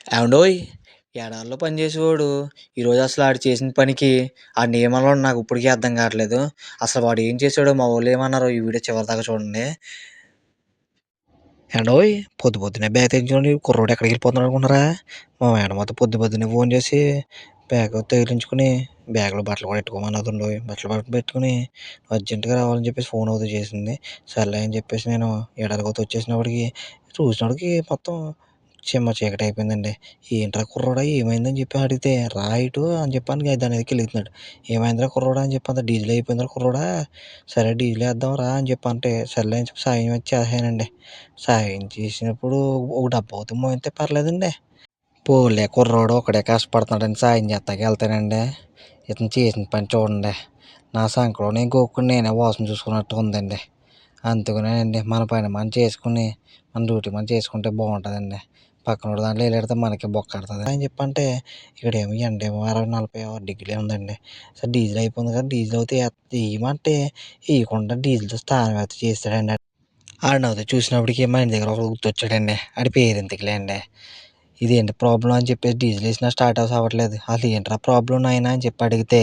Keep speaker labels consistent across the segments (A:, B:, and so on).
A: ఏవండోయ్! ఎడారిలో పనిచేసేవాడు ఈరోజు అసలు ఆడు చేసిన పనికి ఆడినేమనాలో నాకు ఇప్పటికీ అర్థం కావట్లేదు. అసలు వాడు ఏం చేసాడో మా వోళ్ళు ఏమన్నారో ఈ వీడియో చివరిదాకా చూడండి. ఏవండోయ్! పొద్దు పొద్దున్నే బ్యాగ్ తెగించుకొని కుర్రోడు ఎక్కడికి వెళ్ళిపోతున్నాడు అనుకుంటున్నారా? మా మేడం అయితే పొద్దు పొద్దున్నే ఫోన్ చేసి బ్యాగ్ తగిలించుకొని బ్యాగ్‌లో బట్టలు కూడా ఎట్టుకోమన్నదండోయ్! బట్టలు పక్కన పెట్టుకొని అర్జెంట్‌గా రావాలని చెప్పేసి ఫోన్ అయితే చేసింది. సర్లే అని చెప్పేసి నేను ఎడారికైతే వచ్చేసినప్పటికి చూసినప్పటికి మొత్తం చిమ్మ చీకటి అయిపోయిందండి. ఏంట్రా కుర్రోడా ఏమైందని చెప్పి అడిగితే, రా ఇటు అని చెప్పని దాని మీదకి ఎలుగుతున్నాడు. ఏమైందిరా కుర్రోడా అని చెప్పి డీజిల్ అయిపోయిందిరా కుర్రోడా, సరే డీజిల్ వేద్దాం రా అని చెప్పి అంటే, సర్లే అని చెప్పి సాయం అయితే చేశానండి. సాయం చేసినప్పుడు ఒక డబ్బా అవుతే మోయితే పర్లేదండి. పోన్లే కుర్రోడు ఒకడే కష్టపడుతున్నాడని సాయం చేత్తాకి వెళ్తానండి. ఇతను చేసిన పని చూడండి. నా సంకలో నేను గోక్కొని నేనే వాసన చూసుకున్నట్టు ఉందండి. అందుకనేనండి మన పని మనం చేసుకుని, మన డ్యూటీ మనం చేసుకుంటే బాగుంటుందండి. పక్కనోడి దాంట్లో ఎళ్ళెడితే మనకే బొక్కడుతది అని చెప్పంటే, ఇక్కడేమో ఎండేమో 60, 46 డిగ్రీలే ఉందండి. సరే డీజిల్ అయిపోయింది కదా! డీజిల్ అయితే ఎయమంటే ఎయకుండా డీజిల్‌తో స్నానం అయితే చేసాడండి. ఆడినైతే చూసినప్పటికి మా ఇంటి దగ్గర ఒకడు గుర్తొచ్చాడండి. ఆడి పేరెందుకులే అండి. ఇదేంటి ప్రాబ్లమ్ అని చెప్పేసి డీజిల్ ఏసినా స్టార్ట్ అవ్వట్లేదు. అసలు ఏంట్రా ప్రాబ్లమ్ నాయనా అని చెప్పి అడిగితే,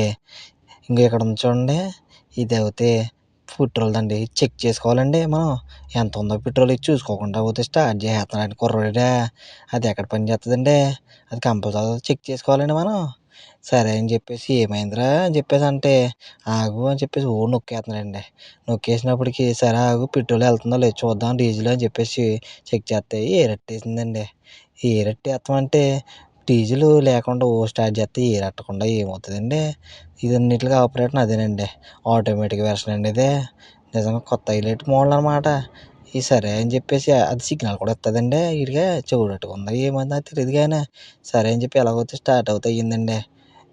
A: ఇంగో ఇక్కడ ఉంది చూడండి. ఇదైతే పెట్రోల్‌దండి. చెక్ చేసుకోవాలండి మనం. ఎంతుందో పెట్రోల్ ఇది చూసుకోకుండా పోతే స్టార్ట్ చేసేత్తన్నాడండి కుర్రోడు. అది ఎక్కడ పని చేత్తదండి. అది కంపల్సరీ చెక్ చేసుకోవాలండి మనం. సరే అని చెప్పేసి ఏమైందిరా అని చెప్పేసి అంటే, ఆగు అని చెప్పేసి నొక్కేత్తన్నాడండి. నొక్కేసినప్పటికి సరే ఆగు పెట్రోల్ ఎళ్తుందో లేదో చూద్దాం డీజిల్ అని చెప్పేసి చెక్ చేస్తే ఏరెట్టేసిందండి. ఏరెట్టేత్తమంటే డీజిల్ లేకుండా స్టార్ట్ చేస్తే ఏరెట్టకుండా ఏమవుతదండి. ఇదన్నిట్లికి ఆపరేటర్ అదేనండి. ఆటోమేటిక్ వెర్షన్ అండి ఇది. నిజంగా కొత్త హైలైట్ మోడల్ అనమాట. ఈ సరే అని చెప్పేసి అది సిగ్నల్ కూడా ఇత్తదండి ఈడిగా చెవుడట్టుకుందో ఏమో నాకు తెలీదు గానీ, సరే అని చెప్పి ఎలాగోతే స్టార్ట్ అవుతే అయ్యిందండి.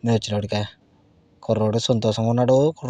A: నేనొచ్చినోడికి. కుర్రోడు సంతోషంగా ఉన్నాడు.